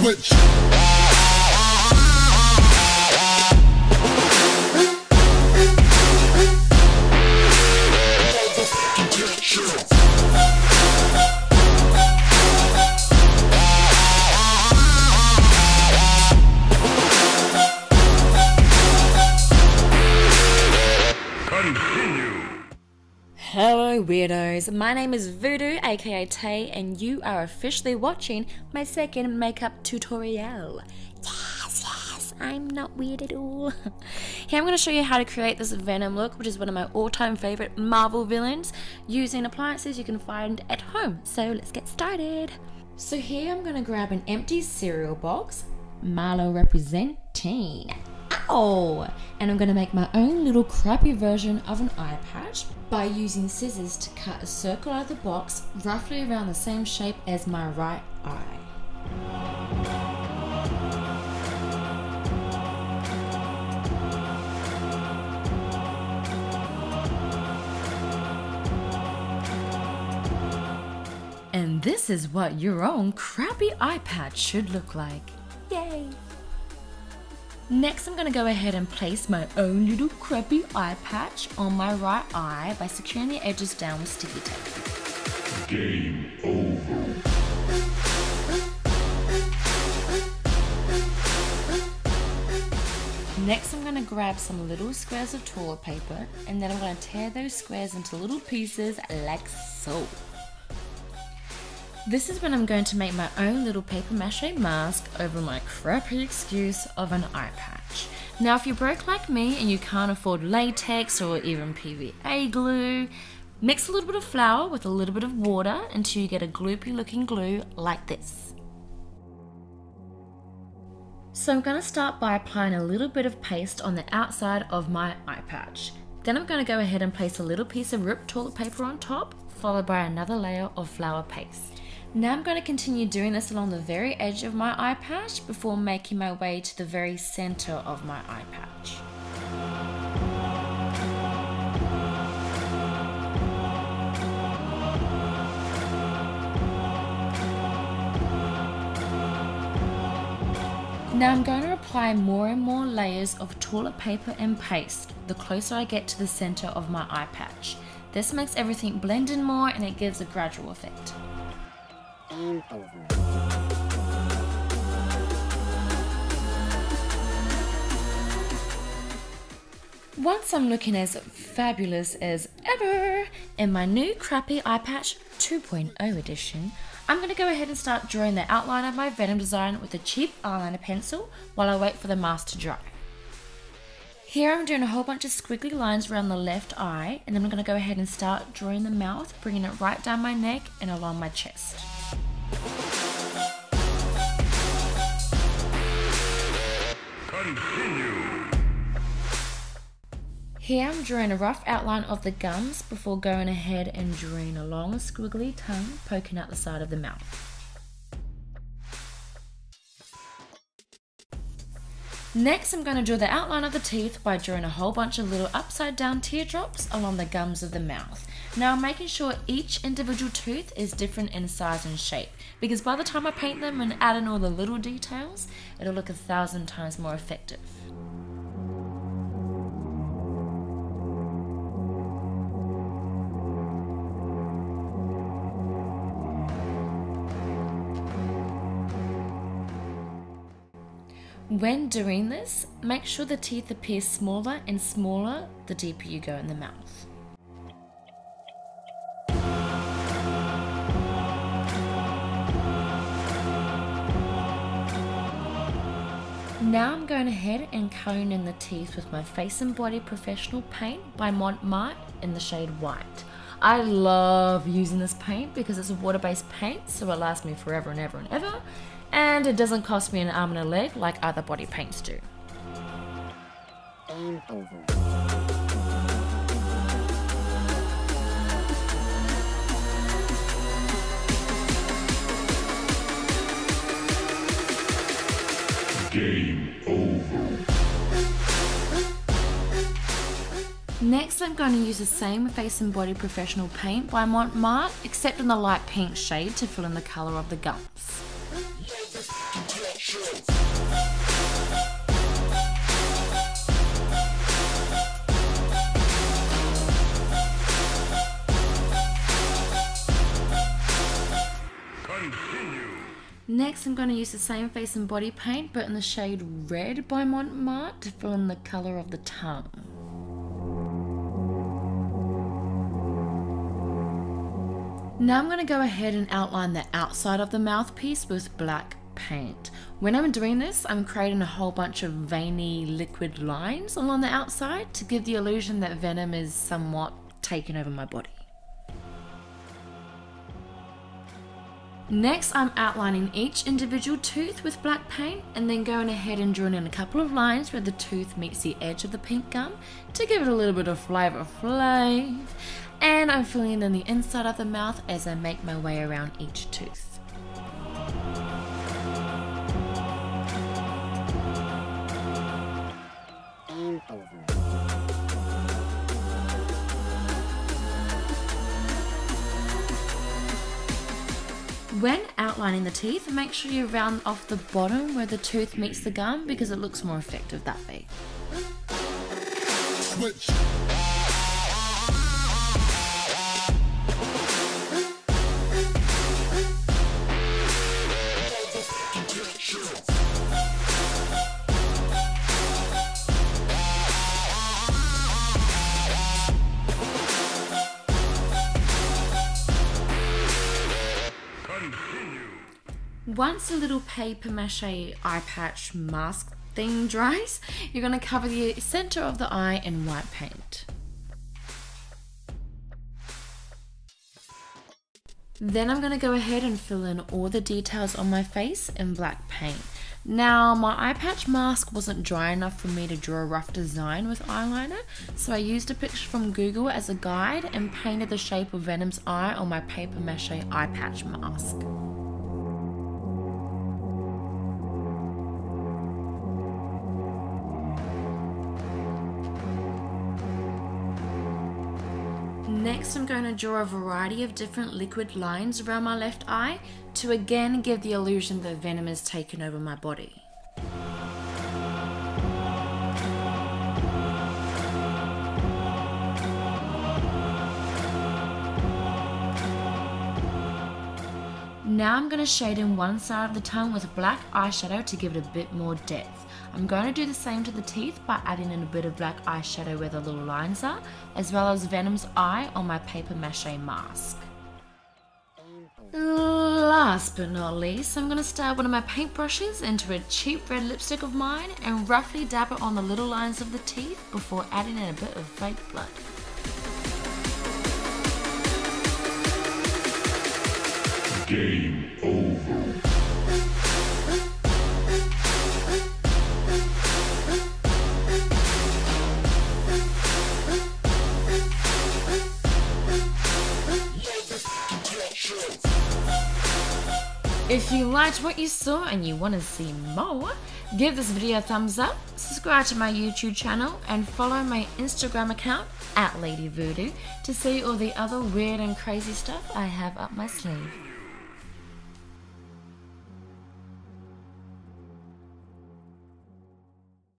switch. Hello weirdos, my name is Voodoo aka Tay and you are officially watching my second makeup tutorial. Yes, I'm not weird at all. Here I'm going to show you how to create this Venom look, which is one of my all-time favorite Marvel villains, using appliances you can find at home. So let's get started. So here I'm going to grab an empty cereal box, Marlo representing. Ow! And I'm going to make my own little crappy version of an eye patch by using scissors to cut a circle out of the box roughly around the same shape as my right eye. And this is what your own crappy eye patch should look like. Yay! Next, I'm going to go ahead and place my own little crappy eye patch on my right eye by securing the edges down with sticky tape. Game over. Next, I'm going to grab some little squares of toilet paper and then I'm going to tear those squares into little pieces like so. This is when I'm going to make my own little paper mâché mask over my crappy excuse of an eye patch. Now if you're broke like me and you can't afford latex or even PVA glue, mix a little bit of flour with a little bit of water until you get a gloopy looking glue like this. So I'm going to start by applying a little bit of paste on the outside of my eye patch. Then I'm going to go ahead and place a little piece of ripped toilet paper on top, followed by another layer of flour paste. Now I'm going to continue doing this along the very edge of my eye patch before making my way to the very center of my eye patch. Now I'm going to apply more and more layers of toilet paper and paste the closer I get to the center of my eye patch. This makes everything blend in more and it gives a gradual effect. Once I'm looking as fabulous as ever in my new crappy eye patch 2.0 edition, I'm going to go ahead and start drawing the outline of my Venom design with a cheap eyeliner pencil while I wait for the mask to dry. Here I'm doing a whole bunch of squiggly lines around the left eye, and then I'm going to go ahead and start drawing the mouth, bringing it right down my neck and along my chest. Continue. Here I'm drawing a rough outline of the gums before going ahead and drawing a long squiggly tongue poking out the side of the mouth. Next I'm going to draw the outline of the teeth by drawing a whole bunch of little upside down teardrops along the gums of the mouth. Now I'm making sure each individual tooth is different in size and shape, because by the time I paint them and add in all the little details, it'll look 1,000 times more effective. When doing this, make sure the teeth appear smaller and smaller the deeper you go in the mouth. Now I'm going ahead and coloring in the teeth with my Face and Body Professional Paint by Montmartre in the shade White. I love using this paint because it's a water-based paint, so it lasts me forever and ever and ever. And it doesn't cost me an arm and a leg like other body paints do. Game over. Game over. Next, I'm going to use the same Face and Body Professional Paint by Montmartre, except in the light pink shade to fill in the colour of the gums. Next, I'm going to use the same face and body paint, but in the shade Red by Montmartre to fill in the colour of the tongue. Now I'm going to go ahead and outline the outside of the mouthpiece with black paint. When I'm doing this, I'm creating a whole bunch of veiny liquid lines along the outside to give the illusion that venom is somewhat taken over my body. Next, I'm outlining each individual tooth with black paint and then going ahead and drawing in a couple of lines where the tooth meets the edge of the pink gum to give it a little bit of flavour flav. And I'm filling in the inside of the mouth as I make my way around each tooth. And over. When outlining the teeth, make sure you round off the bottom where the tooth meets the gum because it looks more effective that way. Switch. Once the little paper mâché eye patch mask thing dries, you're going to cover the center of the eye in white paint. Then I'm going to go ahead and fill in all the details on my face in black paint. Now, my eye patch mask wasn't dry enough for me to draw a rough design with eyeliner, so I used a picture from Google as a guide and painted the shape of Venom's eye on my paper mâché eye patch mask. Next, I'm going to draw a variety of different liquid lines around my left eye to again give the illusion that venom is taken over my body. Now I'm going to shade in one side of the tongue with black eyeshadow to give it a bit more depth. I'm going to do the same to the teeth by adding in a bit of black eyeshadow where the little lines are, as well as Venom's eye on my paper mâché mask. Last but not least, I'm going to stab one of my paintbrushes into a cheap red lipstick of mine and roughly dab it on the little lines of the teeth before adding in a bit of fake blood. Game over. If you liked what you saw and you want to see more, give this video a thumbs up, subscribe to my YouTube channel, and follow my Instagram account @LadyVoodoo to see all the other weird and crazy stuff I have up my sleeve.